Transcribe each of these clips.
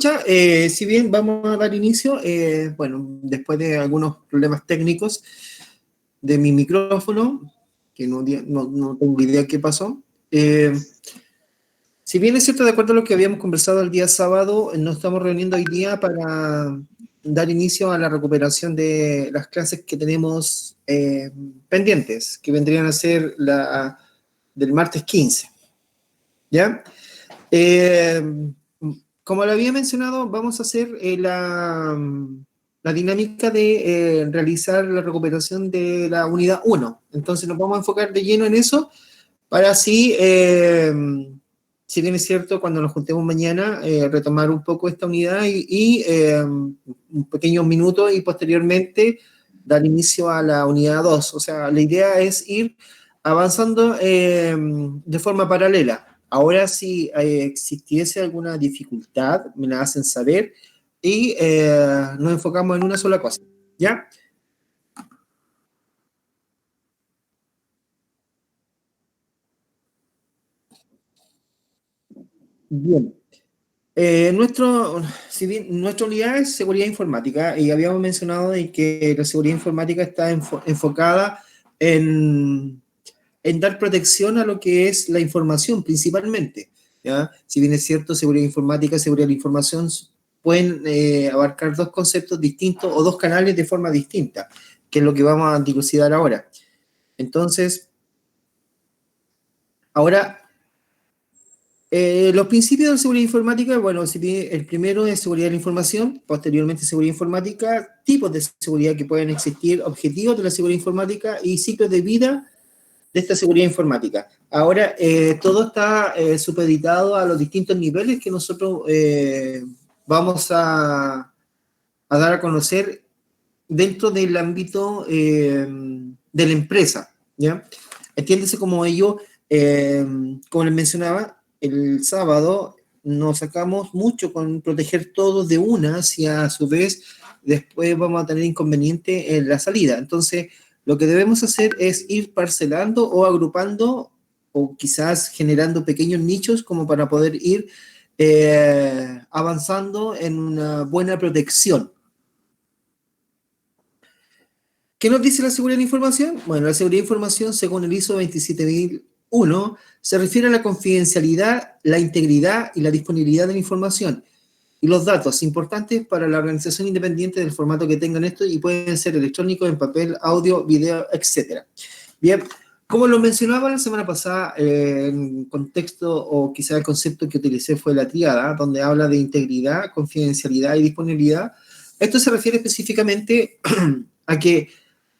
escucha? Si bien vamos a dar inicio, bueno, después de algunos problemas técnicos de mi micrófono, que no tengo idea qué pasó. Si bien es cierto, de acuerdo a lo que habíamos conversado el día sábado, nos estamos reuniendo hoy día para dar inicio a la recuperación de las clases que tenemos pendientes, que vendrían a ser la del martes 15. ¿Ya? Eh, Como lo había mencionado, vamos a hacer la dinámica de realizar la recuperación de la unidad 1. Entonces nos vamos a enfocar de lleno en eso para así, si bien es cierto, cuando nos juntemos mañana, retomar un poco esta unidad y un pequeño minuto y posteriormente dar inicio a la unidad 2. O sea, la idea es ir avanzando de forma paralela. Ahora, si existiese alguna dificultad, me la hacen saber y nos enfocamos en una sola cosa. ¿Ya? Bien. Si bien nuestra unidad es seguridad informática y habíamos mencionado de que la seguridad informática está enfocada en, en dar protección a lo que es la información principalmente. ¿Ya? Si bien es cierto, seguridad informática y seguridad de la información pueden abarcar dos conceptos distintos o dos canales de forma distinta, que es lo que vamos a dilucidar ahora. Entonces, ahora los principios de seguridad informática, bueno, si bien el primero es seguridad de la información, posteriormente seguridad informática, tipos de seguridad que pueden existir, objetivos de la seguridad informática y ciclos de vida de esta seguridad informática. Ahora, todo está supeditado a los distintos niveles que nosotros vamos a dar a conocer dentro del ámbito de la empresa, ¿ya? Entiéndese como ello, como les mencionaba, el sábado nos sacamos mucho con proteger todo de una, si a su vez después vamos a tener inconveniente en la salida. Entonces, lo que debemos hacer es ir parcelando o agrupando o quizás generando pequeños nichos como para poder ir avanzando en una buena protección. ¿Qué nos dice la seguridad de la información? Bueno, la seguridad de la información, según el ISO 27001, se refiere a la confidencialidad, la integridad y la disponibilidad de la información y los datos importantes para la organización independiente del formato que tengan esto y pueden ser electrónicos, en papel, audio, video, etc. Bien, como lo mencionaba la semana pasada, en contexto o quizá el concepto que utilicé fue la tríada, donde habla de integridad, confidencialidad y disponibilidad. Esto se refiere específicamente a que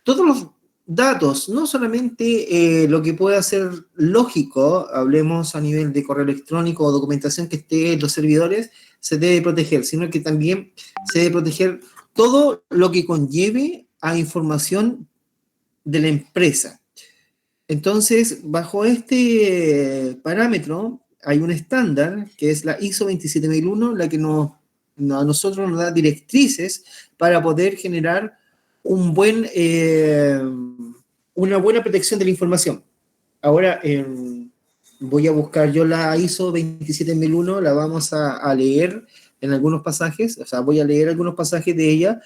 todos los datos, no solamente lo que pueda ser lógico, hablemos a nivel de correo electrónico o documentación que esté en los servidores, se debe proteger, sino que también se debe proteger todo lo que conlleve a información de la empresa. Entonces, bajo este parámetro, hay un estándar que es la ISO 27001, la que a nosotros nos da directrices para poder generar un una buena protección de la información. Ahora, voy a buscar yo la ISO 27001, la vamos a leer en algunos pasajes, o sea, voy a leer algunos pasajes de ella.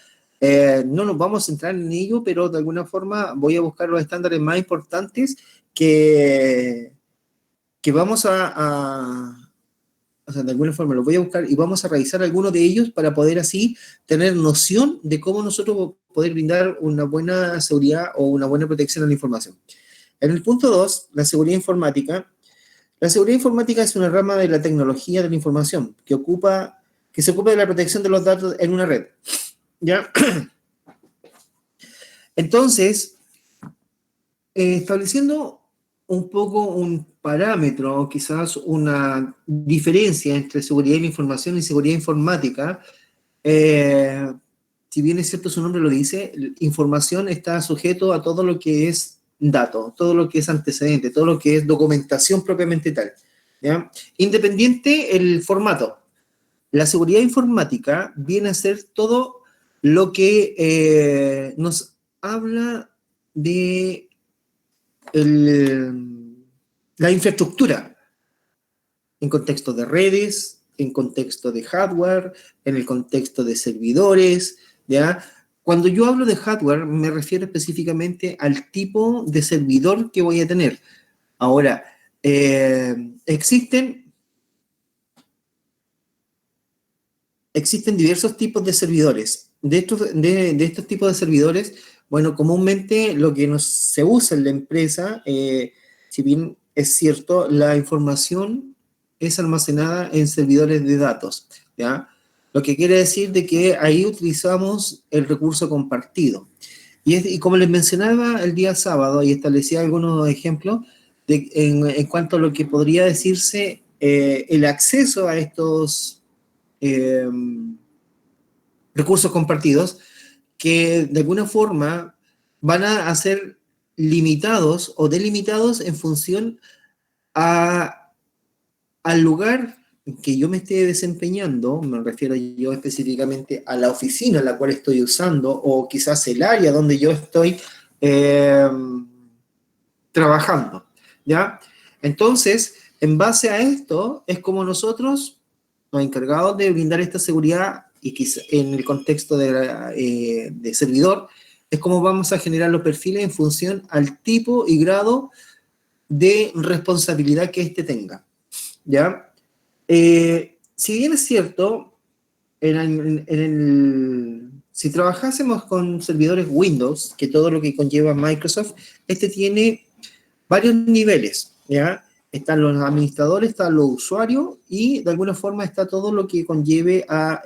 No nos vamos a entrar en ello, pero de alguna forma voy a buscar los estándares más importantes que vamos o sea, de alguna forma los voy a buscar y vamos a revisar algunos de ellos para poder así tener noción de cómo nosotros poder brindar una buena seguridad o una buena protección a la información. En el punto 2, la seguridad informática. La seguridad informática es una rama de la tecnología de la información que se ocupa de la protección de los datos en una red. ¿Ya? Entonces, estableciendo un poco un parámetro, quizás una diferencia entre seguridad de la información y seguridad informática, eh, si bien es cierto su nombre lo dice, información está sujeto a todo lo que es dato, todo lo que es antecedente, todo lo que es documentación propiamente tal. ¿Ya? Independiente el formato, la seguridad informática viene a ser todo lo que nos habla de la infraestructura en contexto de redes, en contexto de hardware, en el contexto de servidores, ¿ya? Cuando yo hablo de hardware, me refiero específicamente al tipo de servidor que voy a tener. Ahora, existen diversos tipos de servidores. De estos tipos de servidores, bueno, comúnmente lo que se usa en la empresa, si bien es cierto, la información es almacenada en servidores de datos, ¿ya? Lo que quiere decir de que ahí utilizamos el recurso compartido. Y como les mencionaba el día sábado, y establecía algunos ejemplos en cuanto a lo que podría decirse el acceso a estos eh, recursos compartidos, que de alguna forma van a ser limitados o delimitados en función al lugar en que yo me esté desempeñando. Me refiero yo específicamente a la oficina en la cual estoy usando, o quizás el área donde yo estoy eh, trabajando, ¿ya? Entonces, en base a esto, es como nosotros, los encargados de brindar esta seguridad, y quizá en el contexto de servidor, es como vamos a generar los perfiles en función al tipo y grado de responsabilidad que éste tenga, ¿ya? Si bien es cierto, si trabajásemos con servidores Windows, que todo lo que conlleva Microsoft, este tiene varios niveles, ¿ya? Están los administradores, están los usuarios, y de alguna forma está todo lo que conlleve a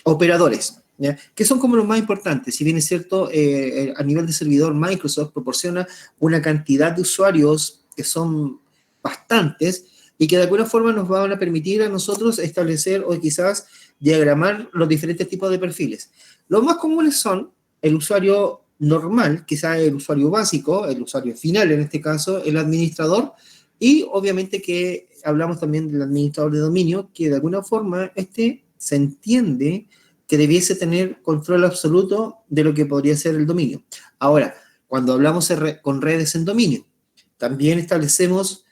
operadores, ¿ya? Que son como los más importantes. Si bien es cierto, a nivel de servidor, Microsoft proporciona una cantidad de usuarios que son bastantes, y que de alguna forma nos van a permitir a nosotros establecer o quizás diagramar los diferentes tipos de perfiles. Los más comunes son el usuario normal, quizás el usuario básico, el usuario final en este caso, el administrador, y obviamente que hablamos también del administrador de dominio, que de alguna forma se entiende que debiese tener control absoluto de lo que podría ser el dominio. Ahora, cuando hablamos con redes en dominio, también establecemos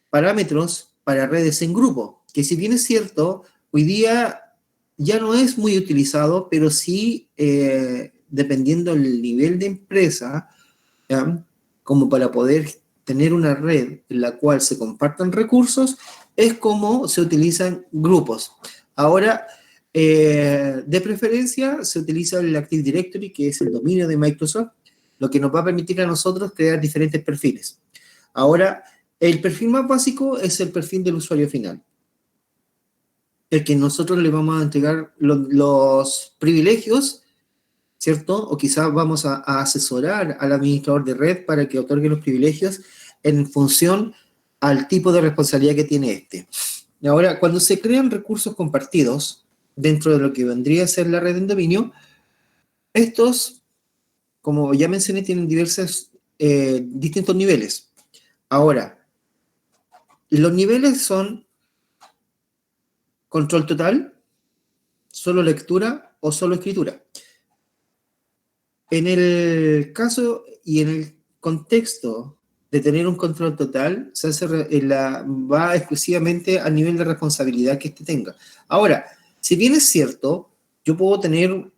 parámetros para redes en grupo, que si bien es cierto, hoy día ya no es muy utilizado, pero sí, dependiendo del nivel de empresa, ¿ya? Como para poder tener una red en la cual se compartan recursos, es como se utilizan grupos. Ahora, de preferencia, se utiliza el Active Directory, que es el dominio de Microsoft, lo que nos va a permitir a nosotros crear diferentes perfiles. Ahora, el perfil más básico es el perfil del usuario final, el que nosotros le vamos a entregar los privilegios, ¿cierto? O quizás vamos a asesorar al administrador de red para que otorgue los privilegios en función al tipo de responsabilidad que tiene este. Y ahora, cuando se crean recursos compartidos dentro de lo que vendría a ser la red en dominio, estos, como ya mencioné, tienen distintos niveles. Ahora, los niveles son control total, solo lectura o solo escritura. En el caso y en el contexto de tener un control total, va exclusivamente al nivel de responsabilidad que éste tenga. Ahora, si bien es cierto, yo puedo tener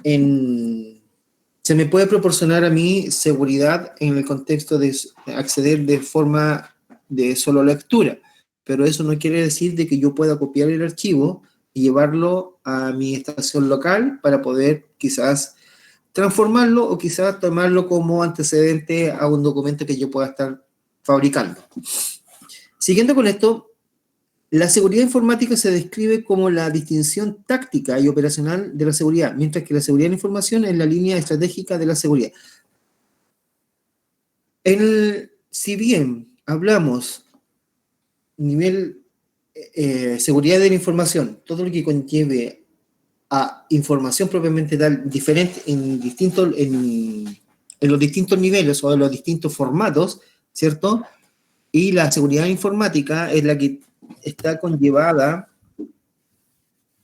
se me puede proporcionar a mí seguridad en el contexto de acceder de forma de solo lectura, pero eso no quiere decir de que yo pueda copiar el archivo y llevarlo a mi estación local para poder quizás transformarlo o quizás tomarlo como antecedente a un documento que yo pueda estar fabricando. Siguiendo con esto, la seguridad informática se describe como la distinción táctica y operacional de la seguridad, mientras que la seguridad de la información es la línea estratégica de la seguridad. Si bien hablamos nivel seguridad de la información, todo lo que conlleve a información propiamente tal, diferente en los distintos niveles o en los distintos formatos, ¿cierto? Y la seguridad informática es la que está conllevada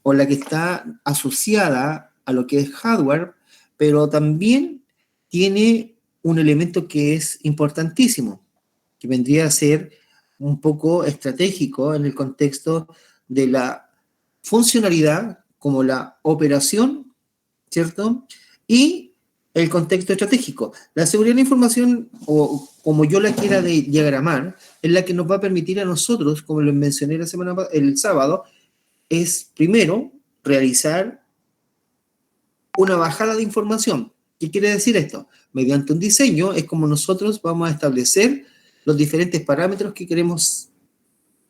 o la que está asociada a lo que es hardware, pero también tiene un elemento que es importantísimo, que vendría a ser un poco estratégico en el contexto de la funcionalidad como la operación, ¿cierto? Y el contexto estratégico. La seguridad de la información, o como yo la quiera diagramar, es la que nos va a permitir a nosotros, como les mencioné el sábado, es primero realizar una bajada de información. ¿Qué quiere decir esto? Mediante un diseño es como nosotros vamos a establecer los diferentes parámetros que queremos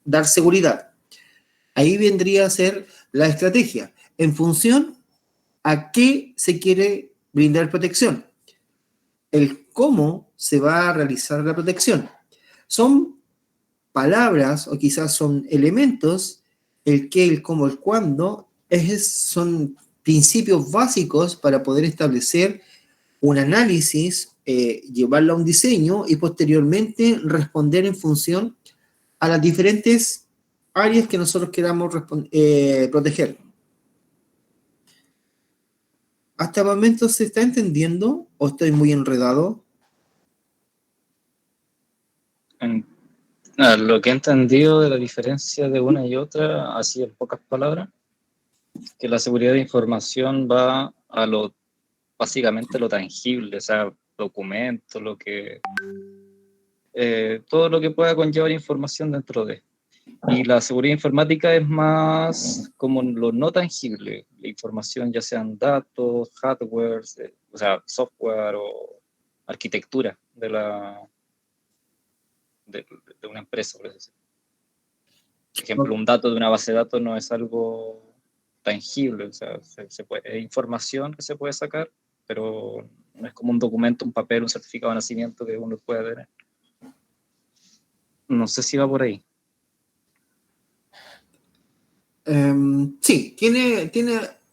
dar seguridad. Ahí vendría a ser la estrategia, en función a qué se quiere brindar protección, el cómo se va a realizar la protección. Son palabras o quizás son elementos, el qué, el cómo, el cuándo, son principios básicos para poder establecer un análisis, llevarlo a un diseño y posteriormente responder en función a las diferentes áreas que nosotros queramos proteger. ¿Hasta el momento se está entendiendo o estoy muy enredado? Lo que he entendido de la diferencia de una y otra, así en pocas palabras, que la seguridad de información va a básicamente lo tangible, o sea, documentos, todo lo que pueda conllevar información dentro de. Y la seguridad informática es más como lo no tangible, la información ya sean datos, hardware, o sea, software o arquitectura de una empresa, por ejemplo. Por ejemplo, un dato de una base de datos no es algo tangible, o sea, es información que se puede sacar, pero no es como un documento, un papel, un certificado de nacimiento que uno puede tener. No sé si va por ahí. Sí, tiene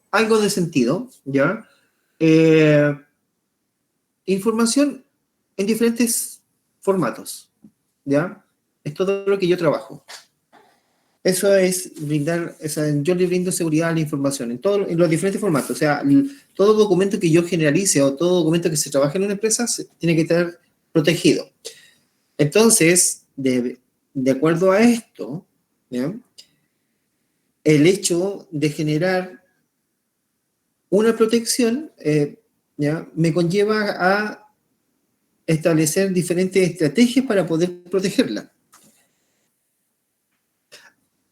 algo de sentido, ¿ya? Información en diferentes formatos, ¿ya? Es todo lo que yo trabajo. Eso es brindar, yo le brindo seguridad a la información en los diferentes formatos. O sea, todo documento que yo generalice o todo documento que se trabaje en una empresa tiene que estar protegido. Entonces, de acuerdo a esto, ¿ya? El hecho de generar una protección ¿ya? Me conlleva a establecer diferentes estrategias para poder protegerla.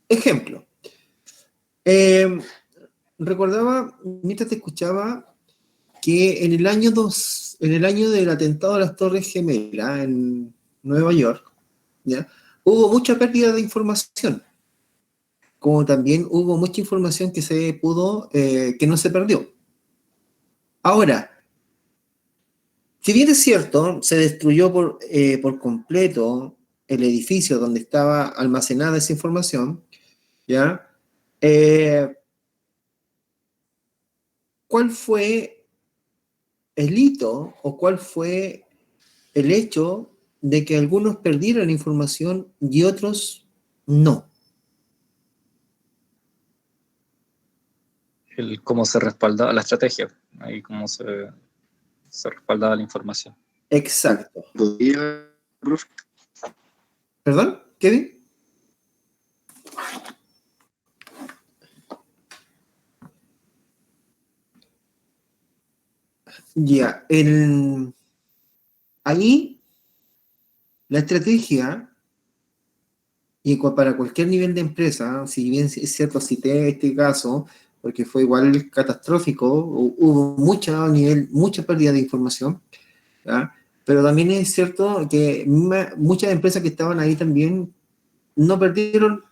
Ejemplo, recordaba, mientras te escuchaba, que en el año del atentado a las Torres Gemelas en Nueva York, ¿ya? Hubo mucha pérdida de información, como también hubo mucha información que que no se perdió. Ahora, si bien es cierto, se destruyó por completo el edificio donde estaba almacenada esa información, ¿ya? ¿Cuál fue el hito o cuál fue el hecho de que algunos perdieran información y otros no? Cómo se respaldaba la estrategia, ahí cómo se respaldaba la información. Exacto. ¿Perdón, Kevin? Ya, ahí la estrategia, y para cualquier nivel de empresa, si bien es cierto, cité este caso, porque fue igual catastrófico, hubo mucha pérdida de información, ¿ya? Pero también es cierto que muchas empresas que estaban ahí también no perdieron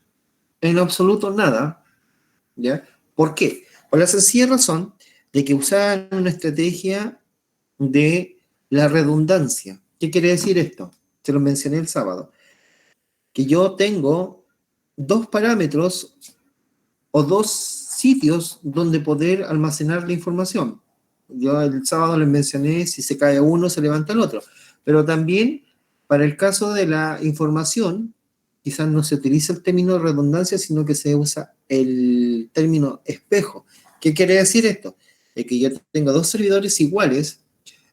en absoluto nada, ¿ya? ¿Por qué? Por la sencilla razón de que usaban una estrategia de la redundancia. ¿Qué quiere decir esto? Se lo mencioné el sábado. Que yo tengo dos parámetros o dos sitios donde poder almacenar la información. Yo el sábado les mencioné, si se cae uno, se levanta el otro. Pero también, para el caso de la información, quizás no se utiliza el término redundancia, sino que se usa el término espejo. ¿Qué quiere decir esto? De que yo tengo dos servidores iguales,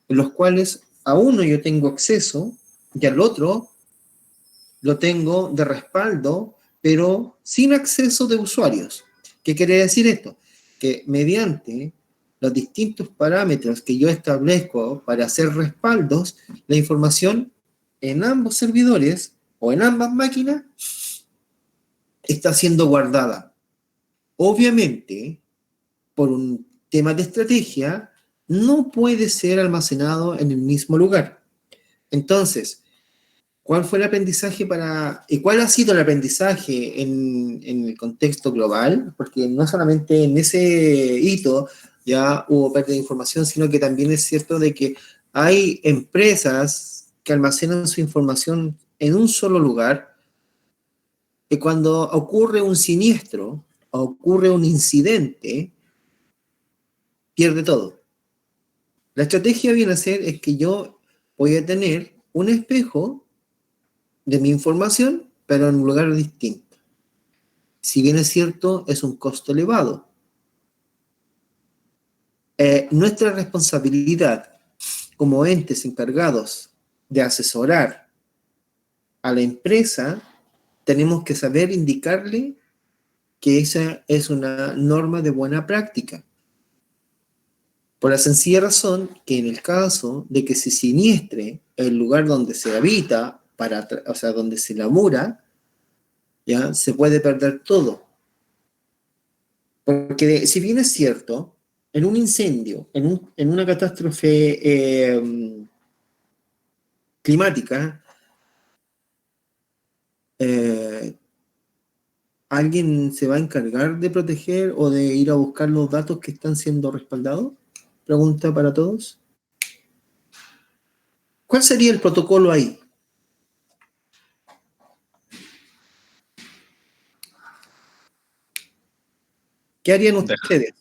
en los cuales a uno yo tengo acceso y al otro lo tengo de respaldo, pero sin acceso de usuarios. ¿Qué quiere decir esto? Que mediante los distintos parámetros que yo establezco para hacer respaldos, la información en ambos servidores o en ambas máquinas está siendo guardada. Obviamente, por un tema de estrategia, no puede ser almacenado en el mismo lugar. Entonces, ¿cuál fue el aprendizaje y cuál ha sido el aprendizaje en el contexto global? Porque no solamente en ese hito ya hubo pérdida de información, sino que también es cierto de que hay empresas que almacenan su información en un solo lugar, y cuando ocurre un siniestro, o ocurre un incidente, pierde todo. La estrategia viene a ser es que yo voy a tener un espejo de mi información, pero en un lugar distinto. Si bien es cierto, es un costo elevado. Nuestra responsabilidad como entes encargados de asesorar a la empresa, tenemos que saber indicarle que esa es una norma de buena práctica. Por la sencilla razón que en el caso de que se siniestre el lugar donde se habita, o sea, donde se labura, ¿ya? Se puede perder todo. Porque si bien es cierto, en un incendio, en una catástrofe climática, ¿alguien se va a encargar de proteger o de ir a buscar los datos que están siendo respaldados? Pregunta para todos. ¿Cuál sería el protocolo ahí? ¿Qué harían ustedes?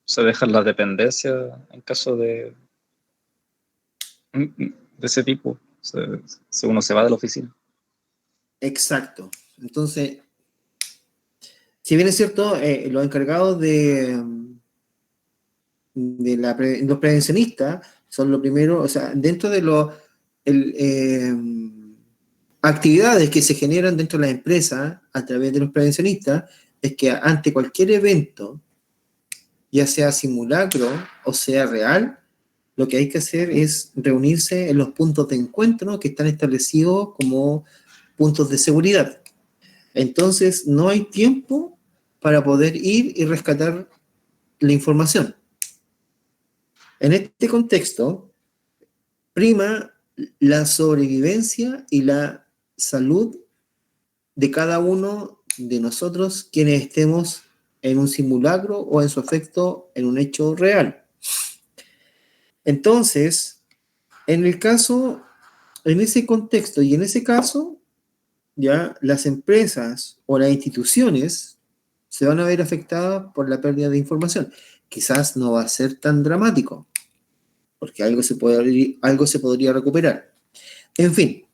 Se dejan las dependencias en caso de ese tipo. Uno se va de la oficina. Exacto. Entonces, si bien es cierto, los encargados los prevencionistas son lo primero, o sea, dentro de actividades que se generan dentro de la empresa a través de los prevencionistas, es que ante cualquier evento, ya sea simulacro o sea real, lo que hay que hacer es reunirse en los puntos de encuentro que están establecidos como puntos de seguridad. Entonces, no hay tiempo para poder ir y rescatar la información. En este contexto, prima la sobrevivencia y la salud de cada uno de nosotros quienes estemos en un simulacro o en su efecto en un hecho real. Entonces, en ese contexto y en ese caso, ya las empresas o las instituciones se van a ver afectadas por la pérdida de información. Quizás no va a ser tan dramático, porque algo se podría recuperar. En fin,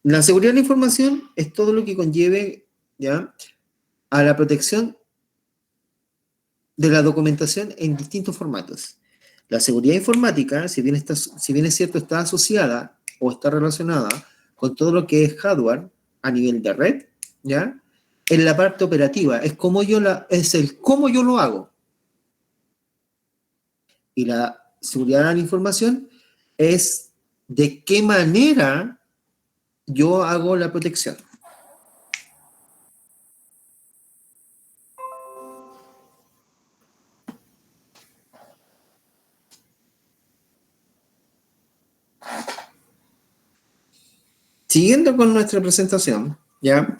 la seguridad de la información es todo lo que conlleve, ¿ya?, a la protección de la documentación en distintos formatos. La seguridad informática, si bien es cierto, está asociada o está relacionada con todo lo que es hardware a nivel de red, ¿ya?, en la parte operativa, es el cómo yo lo hago. Y la seguridad de la información es de qué manera yo hago la protección. Siguiendo con nuestra presentación, ¿ya?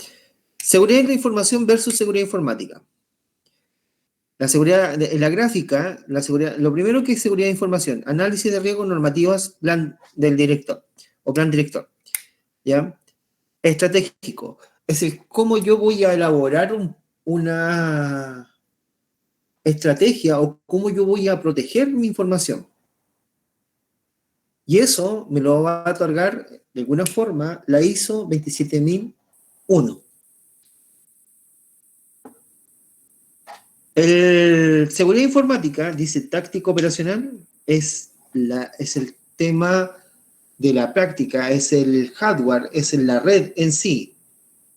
Seguridad de la información versus seguridad informática. La seguridad, en la gráfica, lo primero que es seguridad de información, análisis de riesgos, normativas, plan del director o plan director, ¿ya? Estratégico, es el cómo yo voy a elaborar una estrategia o cómo yo voy a proteger mi información. Y eso me lo va a otorgar de alguna forma la ISO 27001. Seguridad informática, dice táctico operacional, es el tema de la práctica, es el hardware, es la red en sí.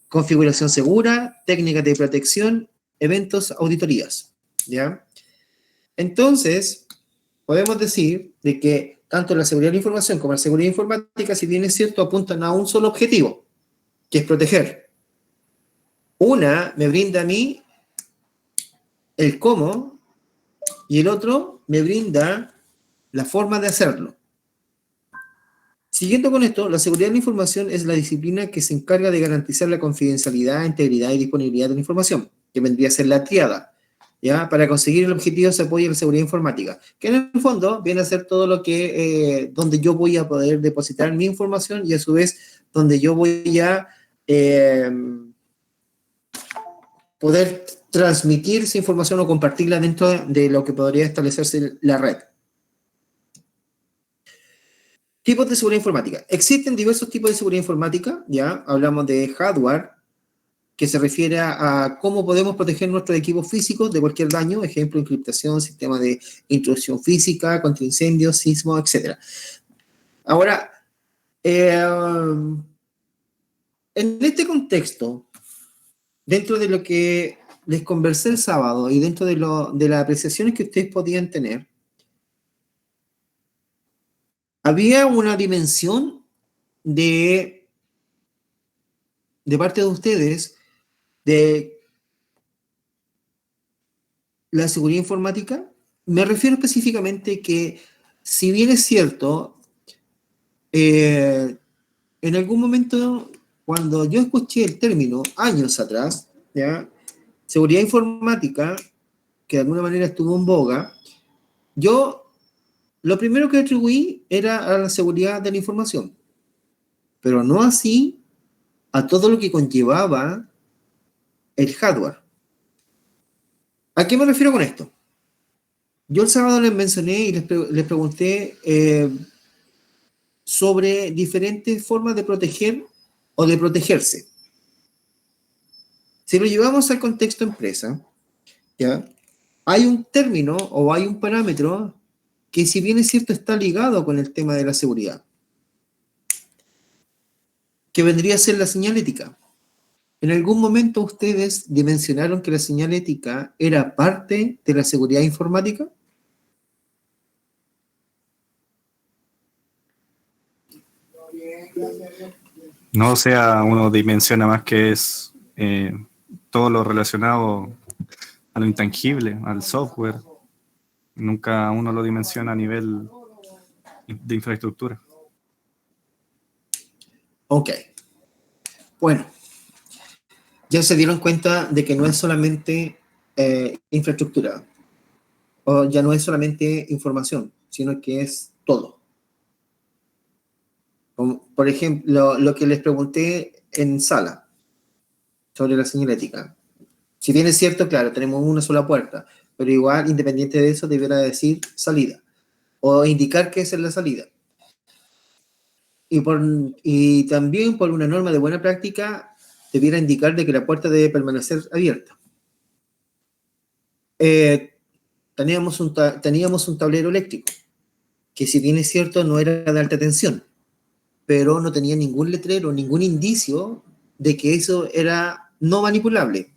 configuración segura, técnicas de protección, eventos, auditorías, ¿ya? Entonces, podemos decir de que tanto la seguridad de la información como la seguridad informática, si bien es cierto, apuntan a un solo objetivo, que es proteger. Una me brinda a mí el cómo y el otro me brinda la forma de hacerlo. Siguiendo con esto, la seguridad de la información es la disciplina que se encarga de garantizar la confidencialidad, integridad y disponibilidad de la información, que vendría a ser la tríada, ¿ya? Para conseguir el objetivo se apoya la seguridad informática, que en el fondo viene a ser todo lo que, donde yo voy a poder depositar mi información y a su vez donde yo voy a poder transmitir esa información o compartirla dentro de lo que podría establecerse la red. Tipos de seguridad informática. Existen diversos tipos de seguridad informática, ya hablamos de hardware, que se refiere a cómo podemos proteger nuestros equipos físicos de cualquier daño, ejemplo, encriptación, sistema de intrusión física, contra incendios, sismos, etc. Ahora, en este contexto, dentro de lo que les conversé el sábado y dentro de las apreciaciones que ustedes podían tener, había una dimensión de parte de ustedes de la seguridad informática. Me refiero específicamente que, si bien es cierto, en algún momento, cuando yo escuché el término, años atrás, ¿ya? Seguridad informática, que de alguna manera estuvo en boga, yo lo primero que atribuí era a la seguridad de la información, pero no así a todo lo que conllevaba el hardware. ¿A qué me refiero con esto? Yo el sábado les mencioné y les pregunté sobre diferentes formas de proteger o de protegerse. Si lo llevamos al contexto empresa, ¿ya? Hay un término o hay un parámetro que, si bien es cierto, está ligado con el tema de la seguridad, que vendría a ser la señalética. ¿En algún momento ustedes dimensionaron que la señalética era parte de la seguridad informática? No, o sea, uno dimensiona más que es todo lo relacionado a lo intangible, al software. Nunca uno lo dimensiona a nivel de infraestructura. Ok. Bueno, ya se dieron cuenta de que no es solamente infraestructura, o ya no es solamente información, sino que es todo. Como, por ejemplo, lo que les pregunté en sala sobre la señalética. Si bien es cierto, claro, tenemos una sola puerta, pero igual, independiente de eso, debiera decir salida o indicar que esa es la salida. Y también, por una norma de buena práctica, debiera indicar de que la puerta debe permanecer abierta. Teníamos un tablero eléctrico, que, si bien es cierto, no era de alta tensión, pero no tenía ningún letrero, ningún indicio de que eso era no manipulable.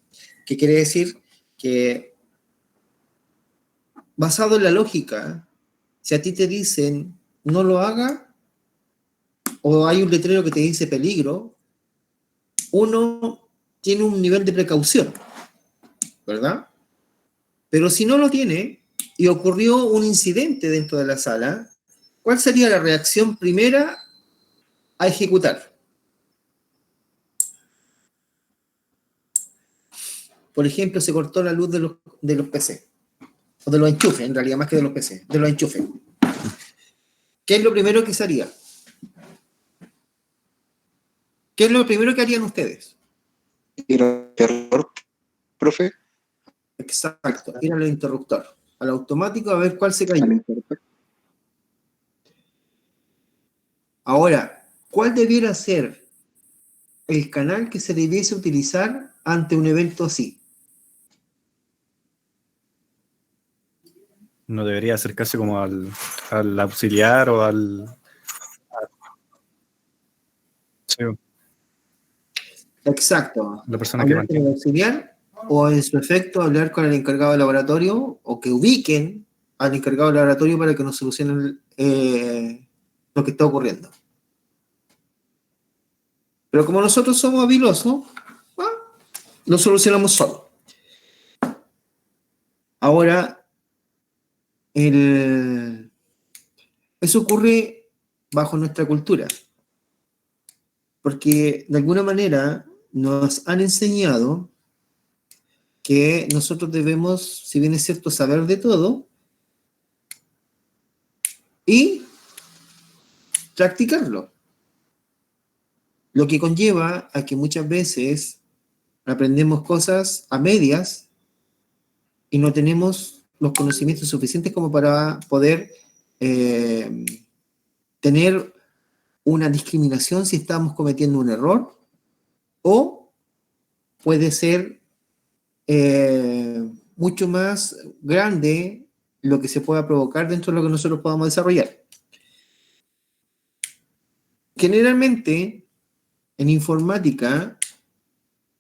¿Qué quiere decir? Que, basado en la lógica, si a ti te dicen no lo haga, o hay un letrero que te dice peligro, uno tiene un nivel de precaución, ¿verdad? Pero si no lo tiene y ocurrió un incidente dentro de la sala, ¿cuál sería la reacción primera a ejecutar? Por ejemplo, se cortó la luz de los PC, o de los enchufes, en realidad, más que de los PC, de los enchufes. ¿Qué es lo primero que se haría? ¿Qué es lo primero que harían ustedes? Ir al terror, profe. Exacto, ir al interruptor, al automático, a ver cuál se cayó. Ahora, ¿cuál debiera ser el canal que se debiese utilizar ante un evento así? No debería acercarse como al auxiliar o al... Sí. Exacto. La persona que Hablar con el mantiene. auxiliar o en su efecto hablar con el encargado del laboratorio o que ubiquen al encargado del laboratorio para que nos solucionen lo que está ocurriendo. Pero como nosotros somos habilosos, lo solucionamos solo. Ahora, eso ocurre bajo nuestra cultura, porque de alguna manera nos han enseñado que nosotros debemos, si bien es cierto, saber de todo y practicarlo. Lo que conlleva a que muchas veces aprendemos cosas a medias y no tenemos los conocimientos suficientes como para poder tener una discriminación si estamos cometiendo un error o puede ser mucho más grande lo que se pueda provocar dentro de lo que nosotros podamos desarrollar. Generalmente, en informática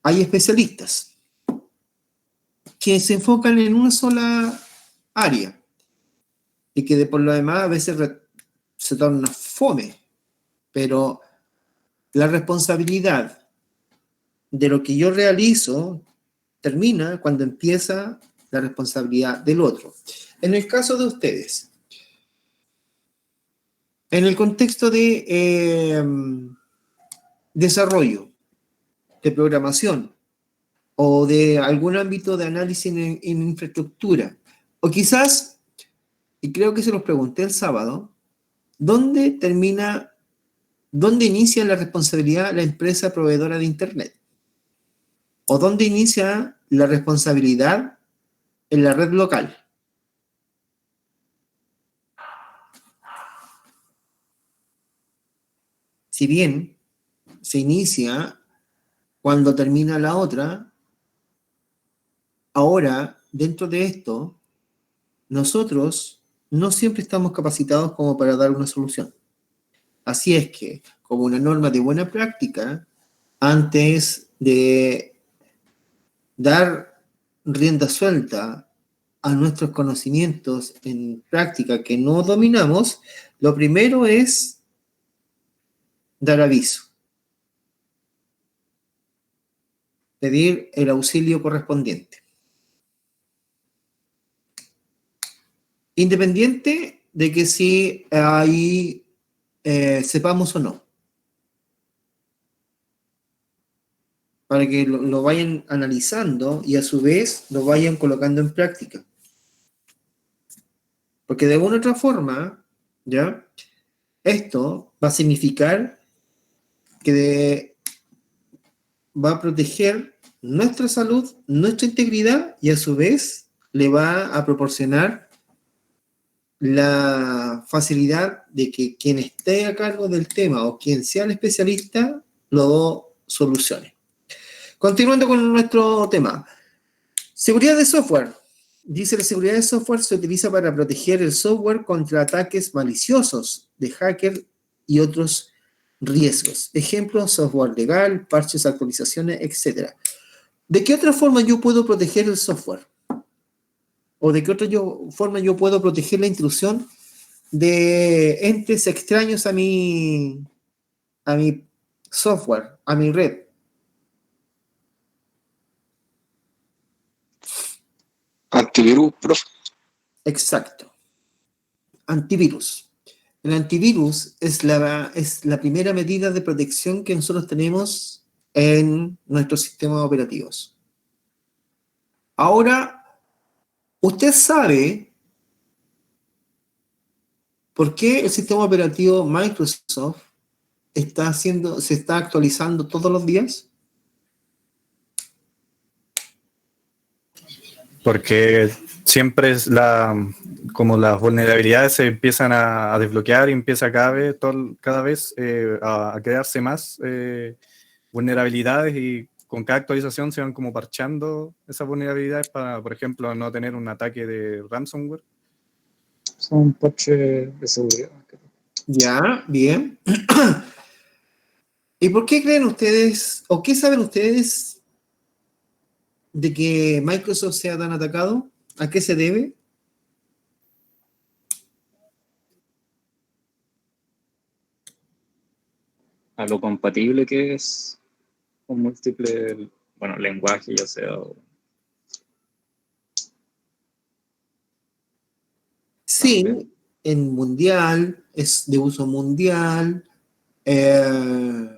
hay especialistas que se enfocan en una sola área y que por lo demás a veces se torna fome, pero la responsabilidad de lo que yo realizo termina cuando empieza la responsabilidad del otro. En el caso de ustedes, en el contexto de desarrollo, de programación o de algún ámbito de análisis en infraestructura, o quizás, y creo que se los pregunté el sábado, ¿dónde inicia la responsabilidad la empresa proveedora de Internet? ¿O dónde inicia la responsabilidad en la red local? Si bien se inicia cuando termina la otra, ahora, dentro de esto, nosotros no siempre estamos capacitados como para dar una solución. Así es que, como una norma de buena práctica, antes de dar rienda suelta a nuestros conocimientos en práctica que no dominamos, lo primero es dar aviso, pedir el auxilio correspondiente. Independiente de que si ahí sepamos o no. Para que lo vayan analizando y a su vez lo vayan colocando en práctica. Porque de alguna otra forma, ¿ya? Esto va a significar que va a proteger nuestra salud, nuestra integridad y a su vez le va a proporcionar la facilidad de que quien esté a cargo del tema o quien sea el especialista lo solucione. Continuando con nuestro tema. Seguridad de software. Dice, la seguridad de software se utiliza para proteger el software contra ataques maliciosos de hacker y otros riesgos. Ejemplos, software legal, parches, actualizaciones, etc. ¿De qué otra forma yo puedo proteger el software? ¿O de qué otra forma yo puedo proteger la intrusión de entes extraños a mi software, a mi red? Antivirus, profe. Exacto. Antivirus. El antivirus es la primera medida de protección que nosotros tenemos en nuestros sistemas operativos. Ahora, usted sabe por qué el sistema operativo Microsoft se está actualizando todos los días. Porque siempre es como las vulnerabilidades se empiezan a desbloquear y empieza cada vez a crearse más vulnerabilidades y con cada actualización se van como parchando esas vulnerabilidades para, por ejemplo, no tener un ataque de ransomware. Son parches de seguridad. Ya, bien. ¿Y por qué creen ustedes, o qué saben ustedes de que Microsoft sea tan atacado? ¿A qué se debe? A lo compatible que es con múltiples, bueno, lenguajes, ya sea. También. Sí, en mundial, es de uso mundial. eh,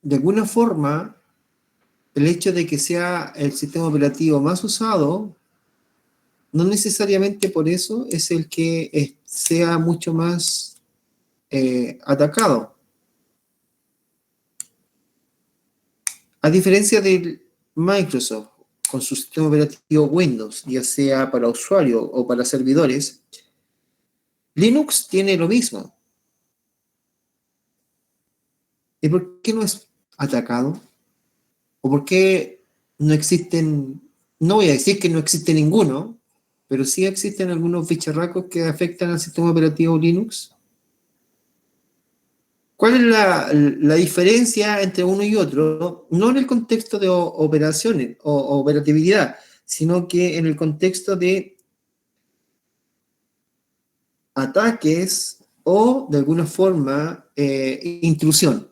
de alguna forma, el hecho de que sea el sistema operativo más usado, no necesariamente por eso es el que sea mucho más atacado. A diferencia de Microsoft, con su sistema operativo Windows, ya sea para usuario o para servidores, Linux tiene lo mismo. ¿Y por qué no es atacado? ¿O por qué no existen, no voy a decir que no existe ninguno, pero sí existen algunos bicharracos que afectan al sistema operativo Linux? ¿Cuál es la diferencia entre uno y otro? No en el contexto de operaciones o operatividad, sino que en el contexto de ataques o, de alguna forma, intrusión.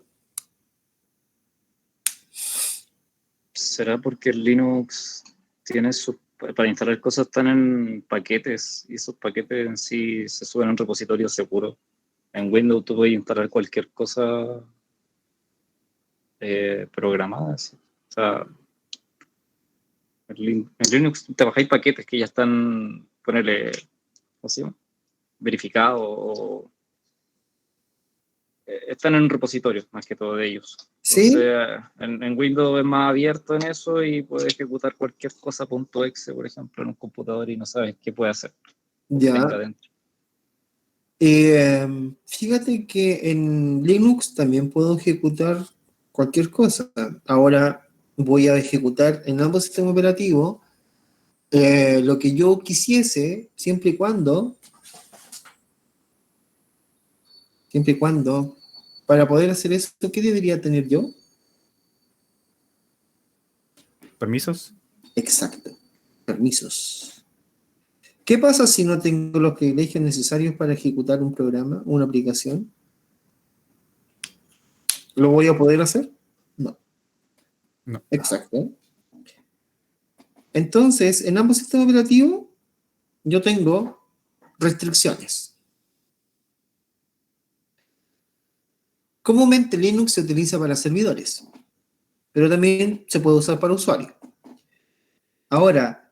¿Será porque el Linux tiene sus, para instalar cosas están en paquetes y esos paquetes en sí se suben a un repositorio seguro? En Windows tú puedes instalar cualquier cosa programada. ¿Sí? O sea, en Linux te bajáis paquetes que ya están, ponele, ¿cómo se llama? Verificados o están en un repositorio, más que todo de ellos. ¿Sí? Entonces, en Windows es más abierto en eso y puede ejecutar cualquier cosa .exe, por ejemplo, en un computador y no sabes qué puede hacer o que tenga Ya. dentro. Fíjate que en Linux también puedo ejecutar cualquier cosa. Ahora voy a ejecutar en ambos sistemas operativos lo que yo quisiese, siempre y cuando, para poder hacer eso, ¿qué debería tener yo? ¿Permisos? Exacto, permisos. ¿Qué pasa si no tengo los privilegios necesarios para ejecutar un programa, una aplicación? ¿Lo voy a poder hacer? No, No. exacto. Entonces, en ambos sistemas operativos, yo tengo restricciones. Comúnmente Linux se utiliza para servidores, pero también se puede usar para usuarios. Ahora,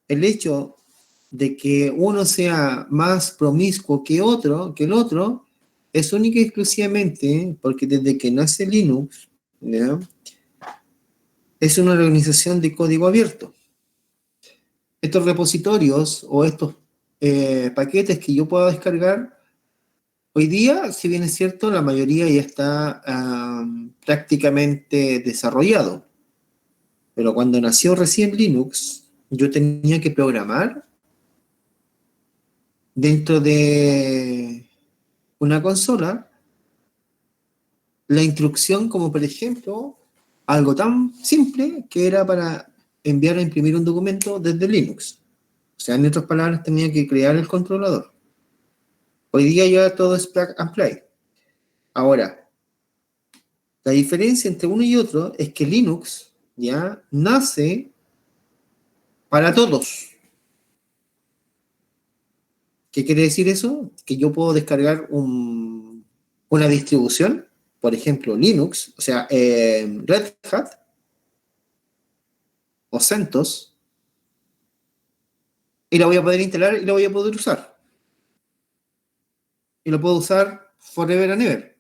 el hecho de que uno sea más promiscuo que el otro, es única y exclusivamente porque desde que nace Linux, ¿ya? Es una organización de código abierto. Estos repositorios o estos paquetes que yo puedo descargar, hoy día, si bien es cierto, la mayoría ya está prácticamente desarrollado. Pero cuando nació recién Linux, yo tenía que programar dentro de una consola la instrucción como por ejemplo algo tan simple que era para enviar a imprimir un documento desde Linux. O sea, en otras palabras, tenía que crear el controlador. Hoy día ya todo es plug and play. Ahora, la diferencia entre uno y otro es que Linux ya nace para todos. ¿Qué quiere decir eso? Que yo puedo descargar una distribución, por ejemplo, Linux, o sea, Red Hat o CentOS, y la voy a poder instalar y la voy a poder usar. Y lo puedo usar forever and ever.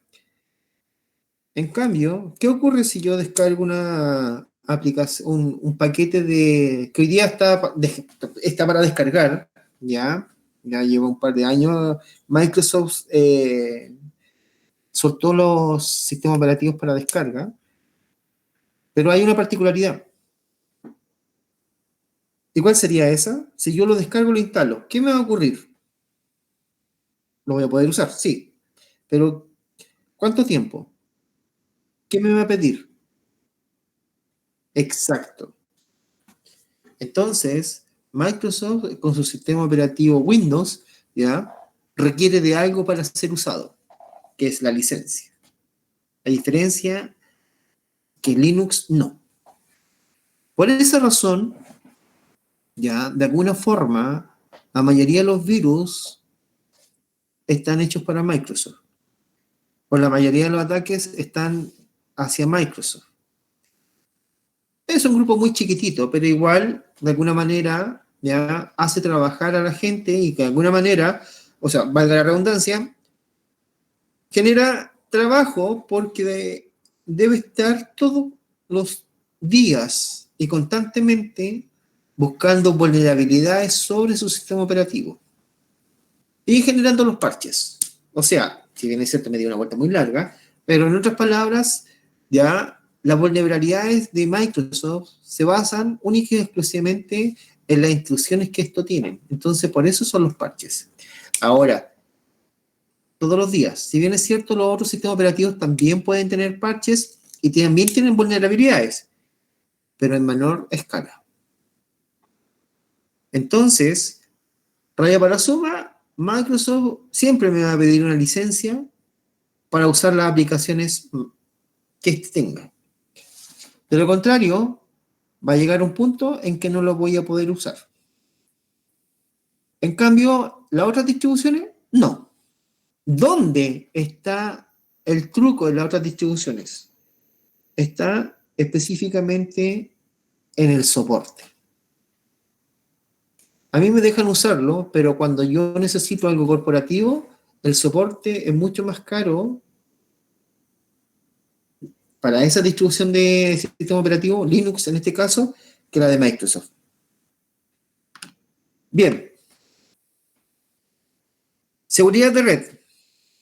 En cambio, ¿qué ocurre si yo descargo una aplicación, un paquete que hoy día está para descargar? Ya lleva un par de años. Microsoft soltó los sistemas operativos para descarga, pero hay una particularidad. ¿Y cuál sería esa? Si yo lo descargo, lo instalo, ¿qué me va a ocurrir? ¿Lo voy a poder usar? Sí. Pero, ¿cuánto tiempo? ¿Qué me va a pedir? Exacto. Entonces, Microsoft, con su sistema operativo Windows, ¿ya? Requiere de algo para ser usado, que es la licencia. La diferencia que Linux no. Por esa razón, ya, de alguna forma, la mayoría de los virus están hechos para Microsoft. O la mayoría de los ataques están hacia Microsoft. Es un grupo muy chiquitito, pero igual, de alguna manera, ya hace trabajar a la gente y que de alguna manera, o sea, valga la redundancia, genera trabajo porque debe estar todos los días y constantemente buscando vulnerabilidades sobre su sistema operativo y generando los parches. O sea, si bien es cierto, me dio una vuelta muy larga, pero en otras palabras, ya las vulnerabilidades de Microsoft se basan única y exclusivamente en las instrucciones que esto tiene. Entonces, por eso son los parches. Ahora, todos los días, si bien es cierto, los otros sistemas operativos también pueden tener parches y también tienen vulnerabilidades, pero en menor escala. Entonces, raya para suma, Microsoft siempre me va a pedir una licencia para usar las aplicaciones que tenga. De lo contrario, va a llegar un punto en que no lo voy a poder usar. En cambio, las otras distribuciones, no. ¿Dónde está el truco de las otras distribuciones? Está específicamente en el soporte. A mí me dejan usarlo, pero cuando yo necesito algo corporativo, el soporte es mucho más caro para esa distribución de sistema operativo, Linux en este caso, que la de Microsoft. Bien. Seguridad de red.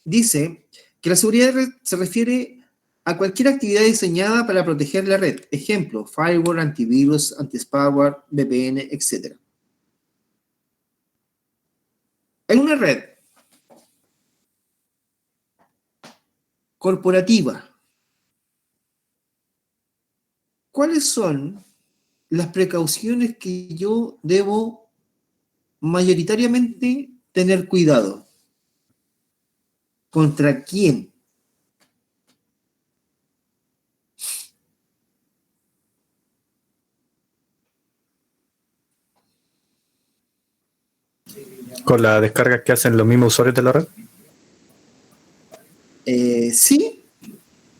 Dice que la seguridad de red se refiere a cualquier actividad diseñada para proteger la red. Ejemplo, firewall, antivirus, anti-spyware, VPN, etc. En una red corporativa, ¿cuáles son las precauciones que yo debo mayoritariamente tener cuidado? ¿Contra quién? ¿Con las descargas que hacen los mismos usuarios de la red? Sí,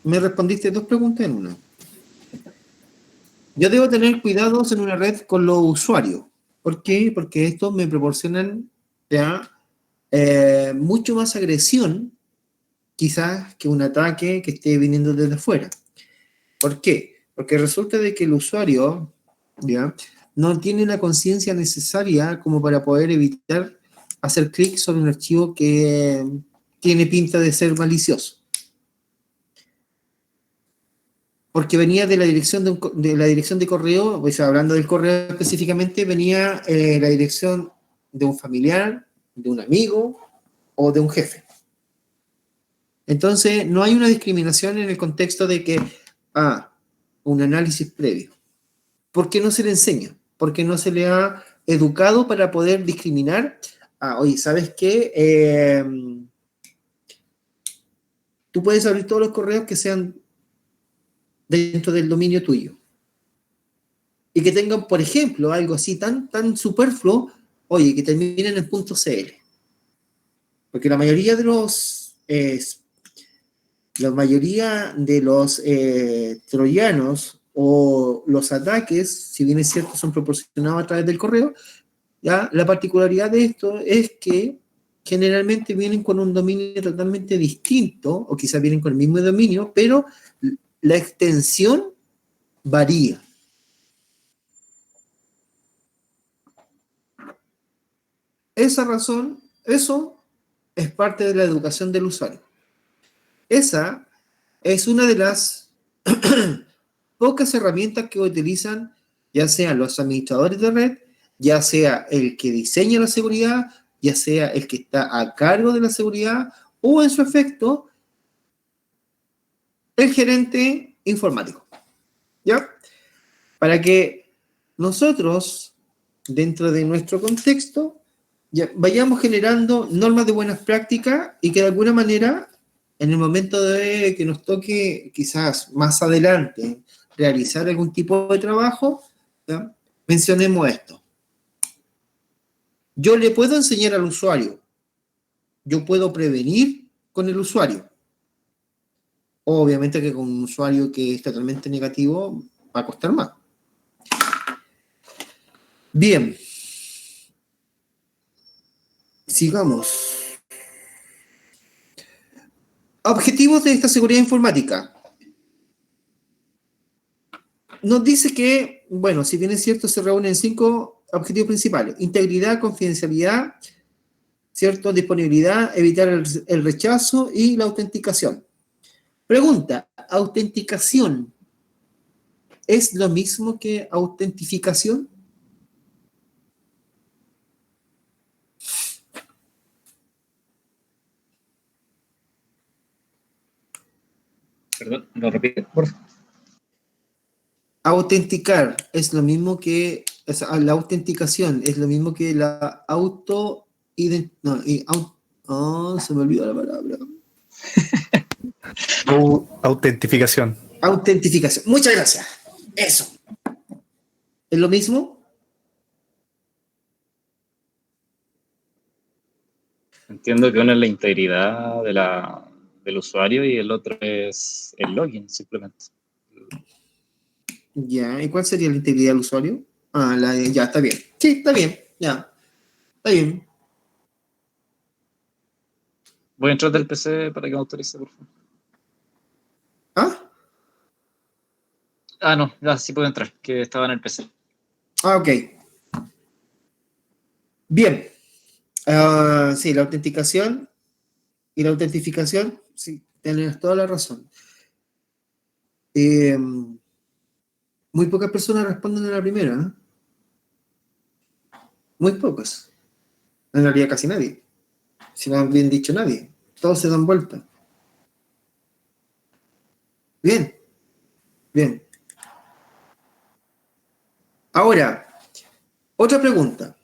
me respondiste dos preguntas en una. Yo debo tener cuidados en una red con los usuarios. ¿Por qué? Porque estos me proporcionan ya mucho más agresión, quizás, que un ataque que esté viniendo desde afuera. ¿Por qué? Porque resulta de que el usuario ya no tiene la conciencia necesaria como para poder evitar hacer clic sobre un archivo que tiene pinta de ser malicioso. Porque venía de la dirección de correo, pues hablando del correo específicamente, venía la dirección de un familiar, de un amigo o de un jefe. Entonces, no hay una discriminación en el contexto de que, un análisis previo. ¿Por qué no se le enseña? Porque no se le ha educado para poder discriminar. Oye, ¿sabes qué? Tú puedes abrir todos los correos que sean dentro del dominio tuyo. Y que tengan, por ejemplo, algo así tan superfluo, oye, que terminen en .cl. Porque la mayoría de los troyanos o los ataques, si bien es cierto, son proporcionados a través del correo, ya la particularidad de esto es que generalmente vienen con un dominio totalmente distinto, o quizás vienen con el mismo dominio, pero la extensión varía. Esa razón, eso es parte de la educación del usuario. Esa es una de las pocas herramientas que utilizan ya sean los administradores de red, ya sea el que diseña la seguridad, ya sea el que está a cargo de la seguridad o en su efecto, el gerente informático. ¿Ya? Para que nosotros, dentro de nuestro contexto, ya vayamos generando normas de buenas prácticas y que de alguna manera, en el momento de que nos toque quizás más adelante realizar algún tipo de trabajo, ¿ya? Mencionemos esto. Yo le puedo enseñar al usuario, yo puedo prevenir con el usuario. Obviamente que con un usuario que es totalmente negativo va a costar más. Bien. Sigamos. Objetivos de esta seguridad informática. Nos dice que, bueno, si bien es cierto, se reúnen 5 objetivos principales. Integridad, confidencialidad, ¿cierto? Disponibilidad, evitar el rechazo y la autenticación. Pregunta, ¿autenticación es lo mismo que autentificación? Perdón, ¿lo repite, por favor? Autenticar es lo mismo que, o sea, la autenticación es lo mismo que la se me olvidó la palabra. Autentificación. Autentificación. Muchas gracias. Eso. ¿Es lo mismo? Entiendo que uno es la integridad del usuario y el otro es el login, simplemente. Ya. ¿Y cuál sería la integridad del usuario? Ya, está bien. Sí, está bien. Ya. Está bien. Voy a entrar del PC para que me autorice, por favor. ¿Ah? Ah, no, ya sí puedo entrar, que estaba en el PC. Ok. Bien. Sí, la autenticación y la autentificación, sí, tienes toda la razón. Muy pocas personas responden a la primera, ¿eh? Muy pocas. En realidad casi nadie. Si no han bien dicho nadie. Todos se dan vuelta. Bien, bien. Ahora, otra pregunta.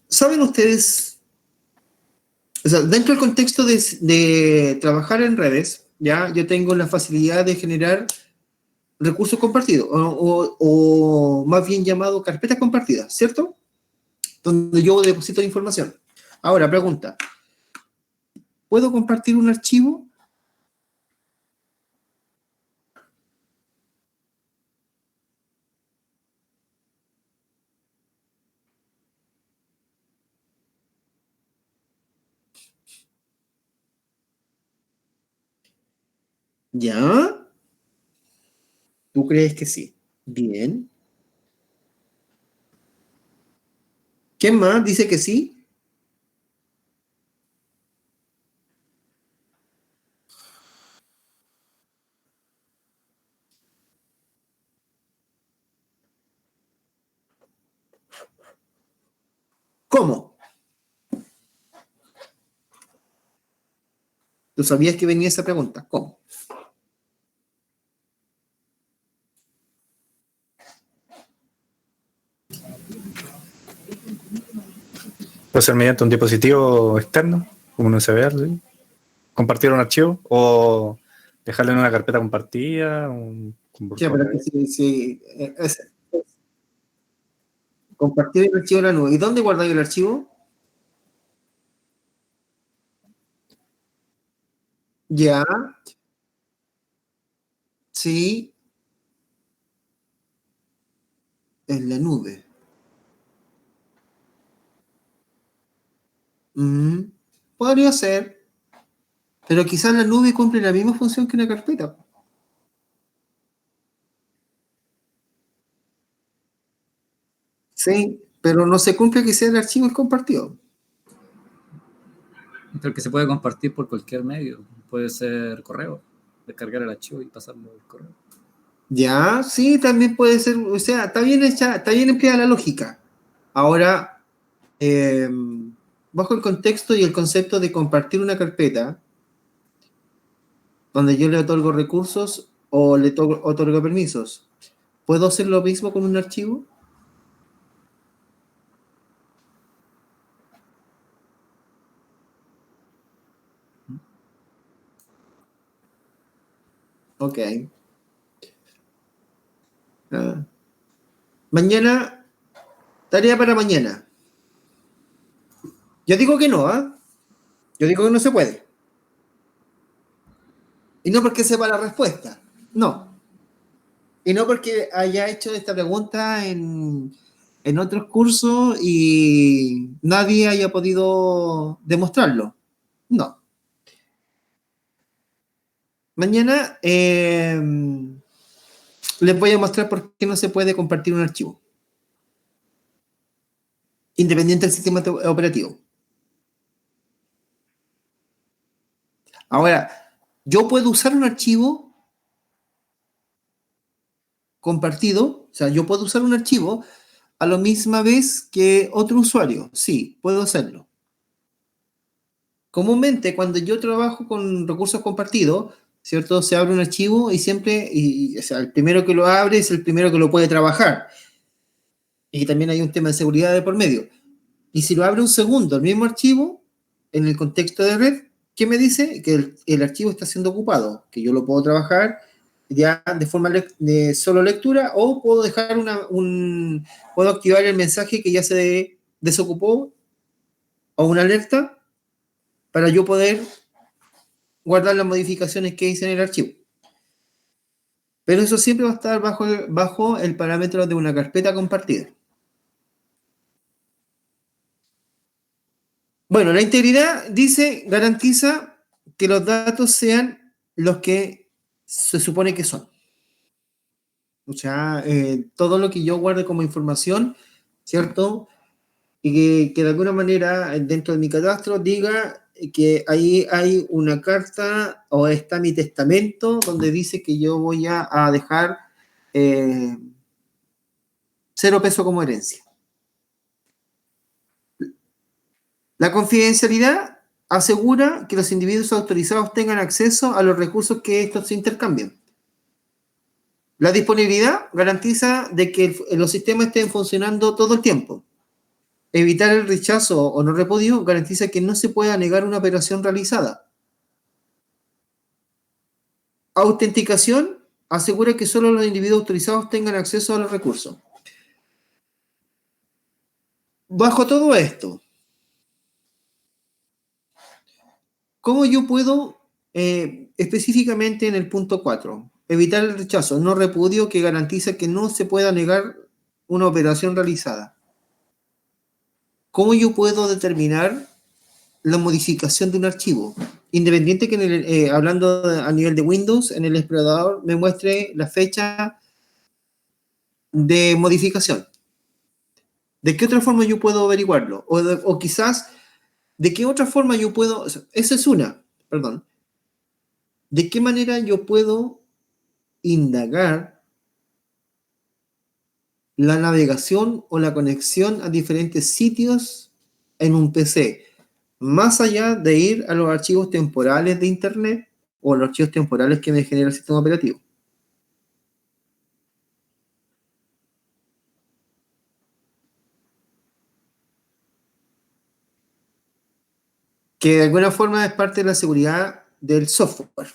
¿Saben ustedes, o sea, dentro del contexto de trabajar en redes, ya yo tengo la facilidad de generar recursos compartidos, o más bien llamado carpetas compartidas, ¿cierto? Donde yo deposito información. Ahora, pregunta, ¿puedo compartir un archivo? ¿Ya? ¿Tú crees que sí? Bien. ¿Quién más dice que sí? ¿Cómo? ¿Tú sabías que venía esa pregunta? ¿Cómo? Puede ser mediante un dispositivo externo, como un USB, ¿sí? Compartir un archivo o dejarlo en una carpeta compartida, por Ya, pero correo. compartir el archivo en la nube. ¿Y dónde guardáis el archivo? Ya, sí, en la nube. Mm, podría ser, pero quizás la nube cumple la misma función que una carpeta. Sí, pero no se cumple que sea el archivo es compartido. Pero que se puede compartir por cualquier medio. Puede ser correo, descargar el archivo y pasarlo al correo. Ya, sí, también puede ser, o sea, está bien hecha, está bien empleada la lógica. Ahora, bajo el contexto y el concepto de compartir una carpeta, donde yo le otorgo recursos o le otorgo permisos, ¿puedo hacer lo mismo con un archivo? Ok. Mañana, tarea para mañana. Yo digo que no, ¿ah? Yo digo que no se puede. Y no porque sepa la respuesta, no. Y no porque haya hecho esta pregunta en otros cursos y nadie haya podido demostrarlo. No. Mañana les voy a mostrar por qué no se puede compartir un archivo, independiente del sistema operativo. Ahora, yo puedo usar un archivo compartido, o sea, yo puedo usar un archivo a la misma vez que otro usuario. Sí, puedo hacerlo. Comúnmente, cuando yo trabajo con recursos compartidos, ¿cierto? Se abre un archivo y siempre, o sea, el primero que lo abre es el primero que lo puede trabajar. Y también hay un tema de seguridad de por medio. Y si lo abre un segundo, el mismo archivo, en el contexto de red, ¿qué me dice? Que el archivo está siendo ocupado, que yo lo puedo trabajar ya de forma de solo lectura, o puedo dejar puedo activar el mensaje que ya se desocupó, o una alerta, para yo poder guardar las modificaciones que hice en el archivo. Pero eso siempre va a estar bajo el parámetro de una carpeta compartida. Bueno, la integridad garantiza que los datos sean los que se supone que son. O sea, todo lo que yo guarde como información, ¿cierto? Y que de alguna manera dentro de mi catastro diga que ahí hay una carta o está mi testamento donde dice que yo voy a dejar 0 pesos como herencia. La confidencialidad asegura que los individuos autorizados tengan acceso a los recursos que estos se intercambian. La disponibilidad garantiza de que los sistemas estén funcionando todo el tiempo. Evitar el rechazo o no repudio garantiza que no se pueda negar una operación realizada. Autenticación asegura que solo los individuos autorizados tengan acceso a los recursos. Bajo todo esto, ¿cómo yo puedo, específicamente en el punto 4, evitar el rechazo, no repudio, que garantiza que no se pueda negar una operación realizada? ¿Cómo yo puedo determinar la modificación de un archivo? Independiente que hablando a nivel de Windows, en el explorador me muestre la fecha de modificación. ¿De qué otra forma yo puedo averiguarlo? O quizás, ¿de qué otra forma yo puedo? Esa es una, perdón. ¿De qué manera yo puedo indagar la navegación o la conexión a diferentes sitios en un PC? Más allá de ir a los archivos temporales de Internet o los archivos temporales que me genera el sistema operativo. Que de alguna forma es parte de la seguridad del software.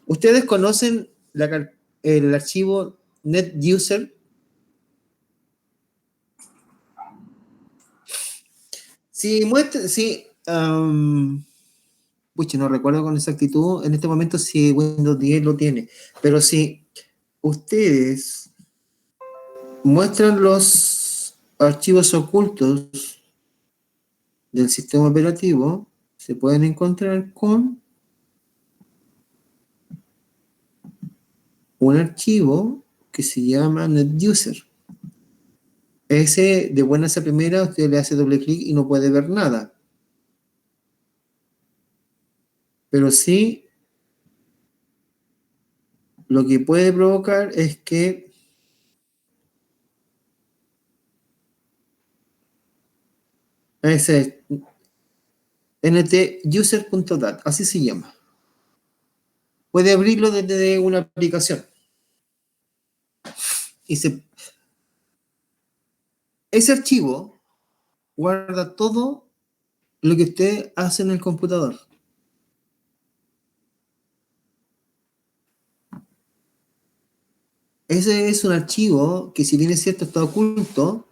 ¿Ustedes conocen el archivo NetUser? No recuerdo con exactitud en este momento si Windows 10 lo tiene, pero si ustedes muestran los archivos ocultos del sistema operativo, se pueden encontrar con un archivo que se llama NetUser. Ese, de buenas a primera, usted le hace doble clic y no puede ver nada. pero sí lo que puede provocar es que ese ntuser.dat, así se llama. Puede abrirlo desde una aplicación. Ese archivo guarda todo lo que usted hace en el computador. Ese es un archivo que, si bien es cierto, está oculto,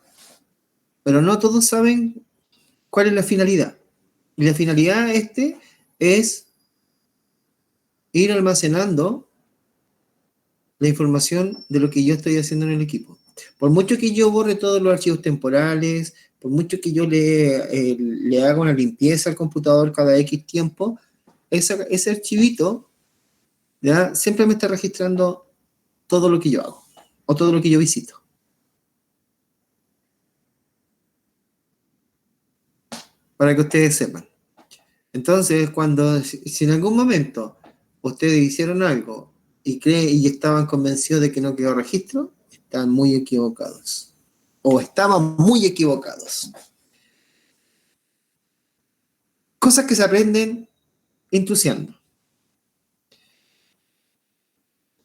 pero no todos saben cuál es la finalidad. Y la finalidad es ir almacenando la información de lo que yo estoy haciendo en el equipo. Por mucho que yo borre todos los archivos temporales, por mucho que yo le haga una limpieza al computador cada X tiempo, ese archivito ya siempre me está registrando todo lo que yo hago o todo lo que yo visito. Para que ustedes sepan. Entonces, si en algún momento ustedes hicieron algo y estaban convencidos de que no quedó registro, están muy equivocados. O estaban muy equivocados. Cosas que se aprenden intrusiando.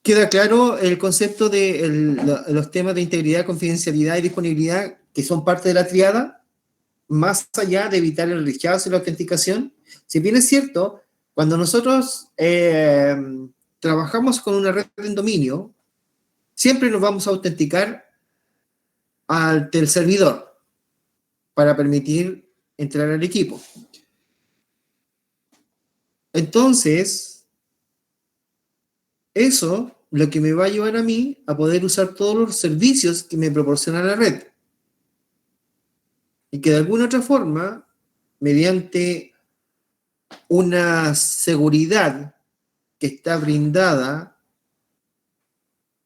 Queda claro el concepto de los temas de integridad, confidencialidad y disponibilidad, que son parte de la triada, más allá de evitar el rechazo y la autenticación. Si bien es cierto, cuando nosotros trabajamos con una red en dominio, siempre nos vamos a autenticar del servidor para permitir entrar al equipo. Entonces, eso lo que me va a llevar a mí a poder usar todos los servicios que me proporciona la red. Y que de alguna otra forma, mediante una seguridad que está brindada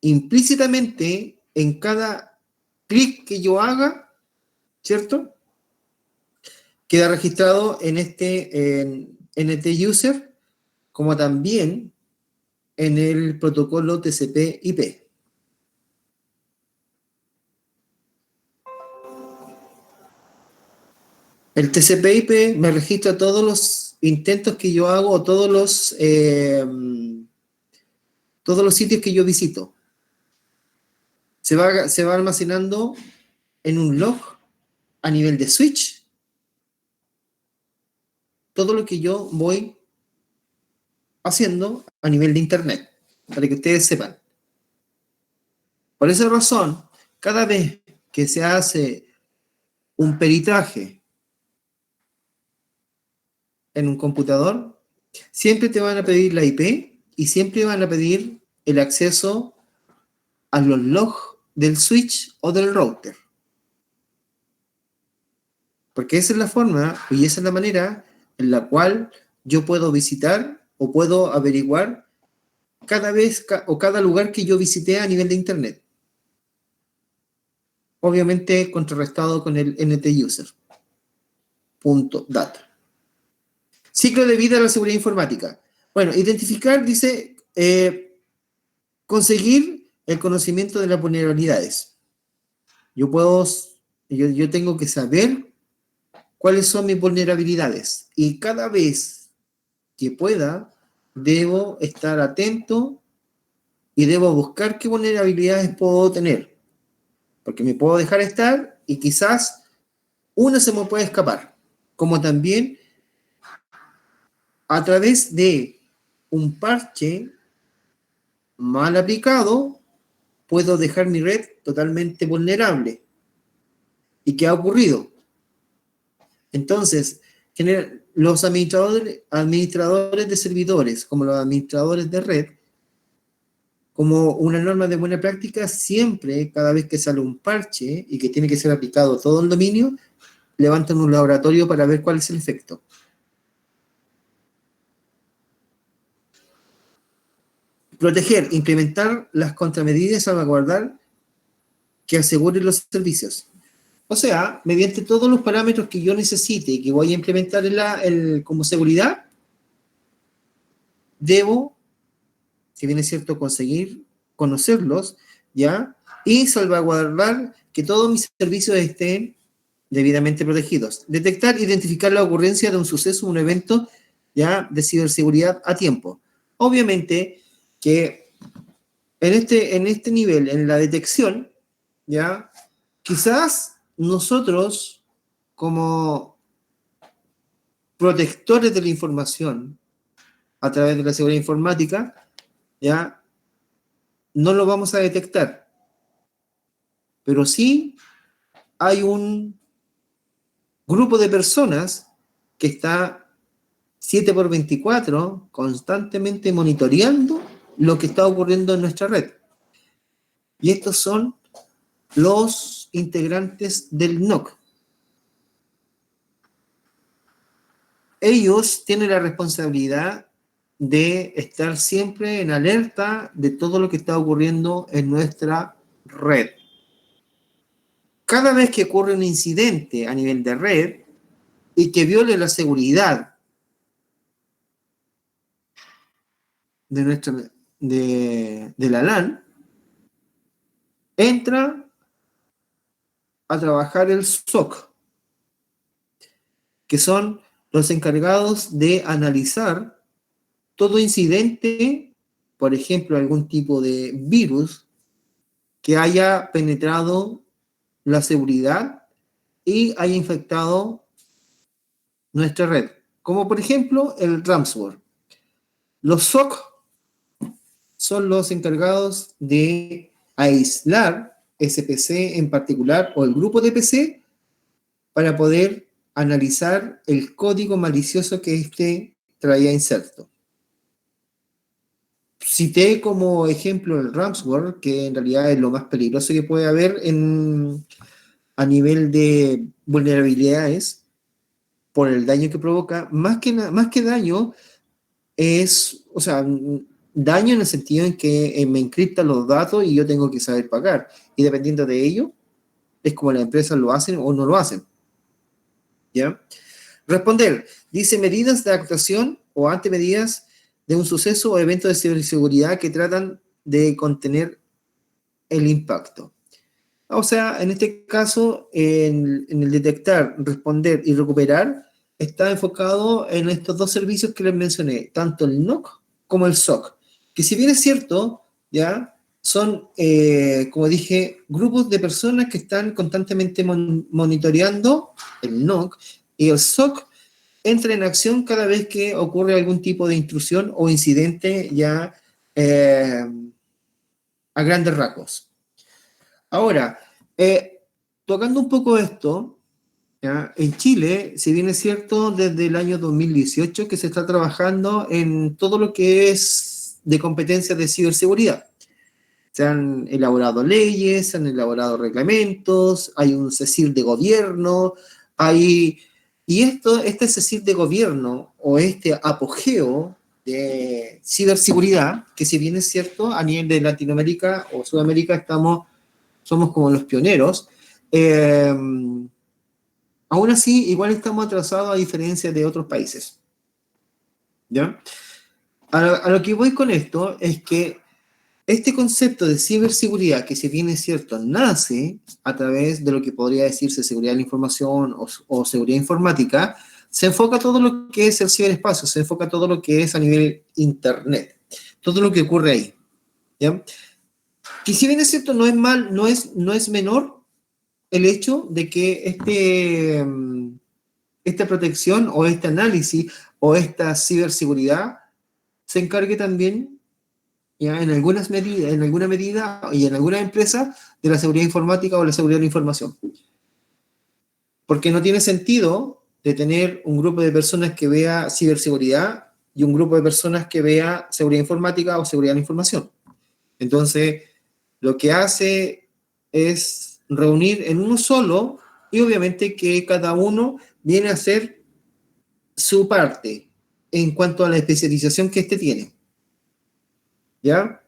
implícitamente en cada clic que yo haga, ¿cierto? Queda registrado en ntuser, como también en el protocolo TCP/IP. El TCP/IP me registra todos los intentos que yo hago o todos los sitios que yo visito. Se va almacenando en un log a nivel de switch todo lo que yo voy haciendo a nivel de internet, para que ustedes sepan. Por esa razón, cada vez que se hace un peritaje en un computador, siempre te van a pedir la IP y siempre van a pedir el acceso a los logs del switch o del router. Porque esa es la forma y esa es la manera en la cual yo puedo visitar o puedo averiguar cada vez o cada lugar que yo visité a nivel de internet. Obviamente contrarrestado con el ntuser.dat. Ciclo de vida de la seguridad informática. Bueno, identificar, dice, conseguir el conocimiento de las vulnerabilidades. Yo tengo que saber cuáles son mis vulnerabilidades y cada vez que pueda debo estar atento y debo buscar qué vulnerabilidades puedo tener, porque me puedo dejar estar y quizás una se me puede escapar, como también a través de un parche mal aplicado puedo dejar mi red totalmente vulnerable. ¿Y qué ha ocurrido? Entonces, los administradores de servidores, como los administradores de red, como una norma de buena práctica, siempre, cada vez que sale un parche y que tiene que ser aplicado todo el dominio, levantan un laboratorio para ver cuál es el efecto. Proteger, implementar las contramedidas y salvaguardar que aseguren los servicios. O sea, mediante todos los parámetros que yo necesite y que voy a implementar como seguridad, debo, si bien es cierto, conseguir conocerlos, ¿ya? Y salvaguardar que todos mis servicios estén debidamente protegidos. Detectar, identificar la ocurrencia de un suceso, un evento, ¿ya? De ciberseguridad a tiempo. Obviamente que en este nivel, en la detección, ¿ya? Quizás nosotros, como protectores de la información, a través de la seguridad informática, ¿ya? No lo vamos a detectar. Pero sí hay un grupo de personas que está 7x24 constantemente monitoreando lo que está ocurriendo en nuestra red. Y estos son los integrantes del NOC. Ellos tienen la responsabilidad de estar siempre en alerta de todo lo que está ocurriendo en nuestra red. Cada vez que ocurre un incidente a nivel de red y que viole la seguridad de la LAN, entra a trabajar el SOC, que son los encargados de analizar todo incidente, por ejemplo, algún tipo de virus que haya penetrado la seguridad y haya infectado nuestra red, como por ejemplo el ransomware. Los SOC son los encargados de aislar ese PC en particular o el grupo de PC para poder analizar el código malicioso que éste traía inserto. Cité como ejemplo el ransomware, que en realidad es lo más peligroso que puede haber a nivel de vulnerabilidades por el daño que provoca. Más que daño, es, o sea, daño en el sentido en que me encriptan los datos y yo tengo que saber pagar. Y dependiendo de ello, es como las empresas lo hacen o no lo hacen. ¿Ya? Responder. Dice medidas de actuación o antemedidas de un suceso o evento de ciberseguridad que tratan de contener el impacto. O sea, en este caso, en el detectar, responder y recuperar, está enfocado en estos dos servicios que les mencioné, tanto el NOC como el SOC, que si bien es cierto, ya son, como dije, grupos de personas que están constantemente monitoreando el NOC, y el SOC entra en acción cada vez que ocurre algún tipo de intrusión o incidente ya a grandes rasgos. Ahora, tocando un poco esto, ¿ya? En Chile, si bien es cierto, desde el año 2018 que se está trabajando en todo lo que es de competencias de ciberseguridad. Se han elaborado leyes, se han elaborado reglamentos, hay un CECIR de gobierno, y este CECIR de gobierno o este apogeo de ciberseguridad, que si bien es cierto, a nivel de Latinoamérica o Sudamérica somos como los pioneros, aún así, igual estamos atrasados a diferencia de otros países. ¿Ya? A lo que voy con esto es que este concepto de ciberseguridad, que si bien es cierto, nace a través de lo que podría decirse seguridad de la información o seguridad informática, se enfoca todo lo que es el ciberespacio, se enfoca todo lo que es a nivel internet, todo lo que ocurre ahí. ¿Ya? Que si bien es cierto, no es menor el hecho de que esta protección o este análisis o esta ciberseguridad se encargue también, ya, en alguna medida y en alguna empresa de la seguridad informática o la seguridad de la información. Porque no tiene sentido de tener un grupo de personas que vea ciberseguridad y un grupo de personas que vea seguridad informática o seguridad de la información. Entonces, lo que hace es reunir en uno solo y obviamente que cada uno viene a hacer su parte en cuanto a la especialización que éste tiene. ¿Ya?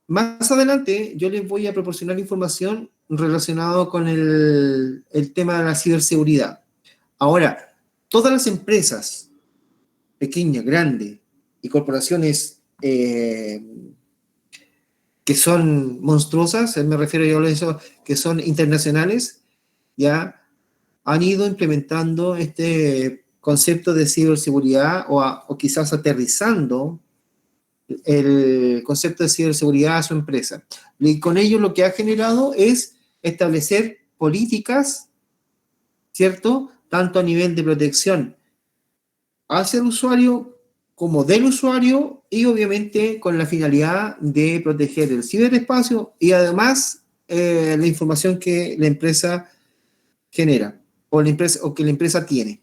Más adelante yo les voy a proporcionar información relacionada con el tema de la ciberseguridad. Ahora, todas las empresas pequeñas, grandes, y corporaciones que son monstruosas, me refiero yo a eso, que son internacionales, ya han ido implementando este concepto de ciberseguridad o quizás aterrizando el concepto de ciberseguridad a su empresa. Y con ello lo que ha generado es establecer políticas, ¿cierto? Tanto a nivel de protección hacia el usuario como del usuario y obviamente con la finalidad de proteger el ciberespacio y además la información que la empresa genera o que la empresa tiene.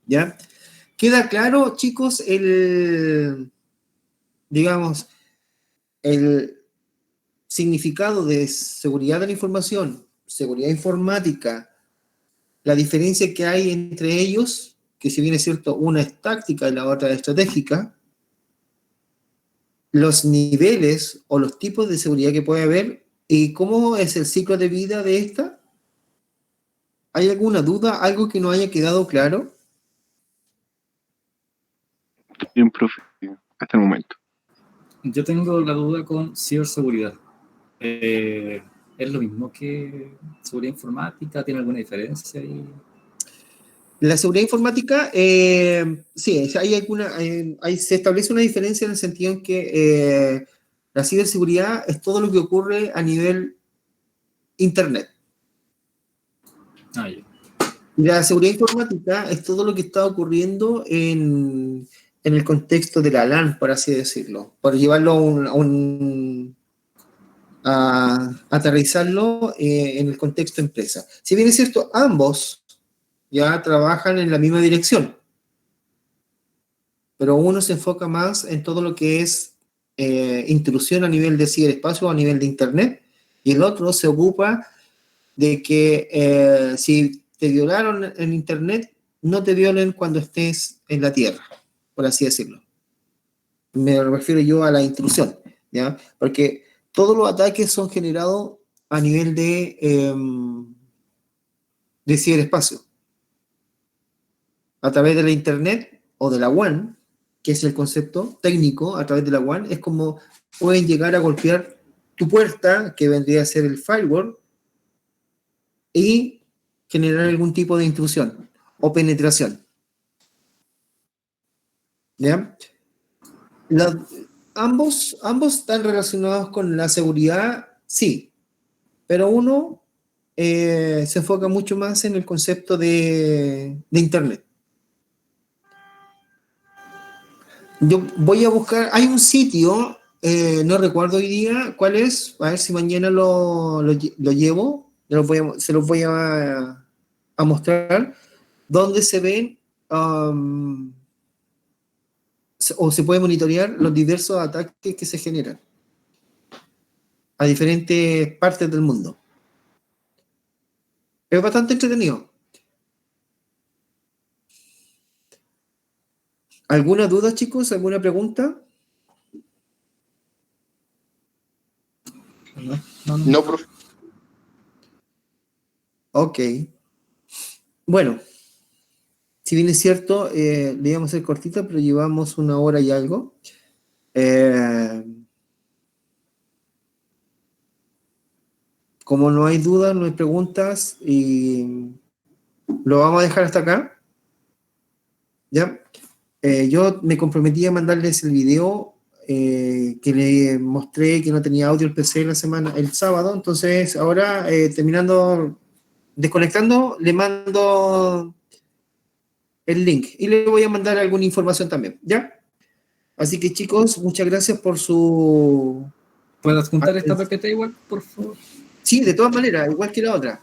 ¿Ya? ¿Queda claro, chicos, digamos, el significado de seguridad de la información, seguridad informática, la diferencia que hay entre ellos, que si bien es cierto, una es táctica y la otra es estratégica, los niveles o los tipos de seguridad que puede haber y cómo es el ciclo de vida de esta? ¿Hay alguna duda, algo que no haya quedado claro? Bien, profe, hasta el momento. Yo tengo la duda con ciberseguridad. ¿Es lo mismo que seguridad informática? ¿Tiene alguna diferencia ahí? La seguridad informática, sí, se establece una diferencia en el sentido en que la ciberseguridad es todo lo que ocurre a nivel Internet. Ah, ya. Y la seguridad informática es todo lo que está ocurriendo en el contexto de la LAN, por así decirlo, por llevarlo a aterrizarlo en el contexto empresa. Si bien es cierto, ambos ya trabajan en la misma dirección, pero uno se enfoca más en todo lo que es intrusión a nivel de ciberespacio o a nivel de Internet, y el otro se ocupa de que si te violaron en Internet, no te violen cuando estés en la Tierra, por así decirlo. Me refiero yo a la intrusión, ¿ya? Porque todos los ataques son generados a nivel de ciberespacio. A través de la Internet o de la WAN, que es el concepto técnico, a través de la WAN, es como pueden llegar a golpear tu puerta, que vendría a ser el firewall, y generar algún tipo de intrusión o penetración. ¿Ya? Ambos están relacionados con la seguridad, sí, pero uno se enfoca mucho más en el concepto de Internet. Yo voy a buscar, hay un sitio, no recuerdo hoy día cuál es, a ver si mañana lo llevo, se los voy a mostrar, donde se ven o se puede monitorear los diversos ataques que se generan a diferentes partes del mundo. Es bastante entretenido. ¿Alguna duda, chicos? ¿Alguna pregunta? No, profe. Ok. Bueno, si bien es cierto, le íbamos a hacer cortita, pero llevamos 1 hora y algo. Como no hay dudas, no hay preguntas, y lo vamos a dejar hasta acá. ¿Ya? Yo me comprometí a mandarles el video que le mostré que no tenía audio el PC el sábado, entonces ahora desconectando, le mando el link y le voy a mandar alguna información también, ¿ya? Así que chicos, muchas gracias por su... ¿Puedes adjuntar esta PPT igual, por favor? Sí, de todas maneras, igual que la otra.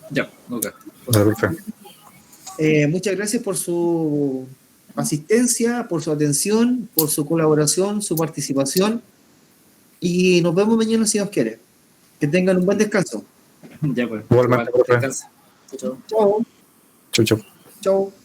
Ya, ok. Muchas gracias por su asistencia, por su atención, por su colaboración, su participación, y nos vemos mañana si Dios quiere. Que tengan un buen descanso. Ya, pues. Igualmente, profe. Descansa. Chao. Chao. Chau, chau. Chao.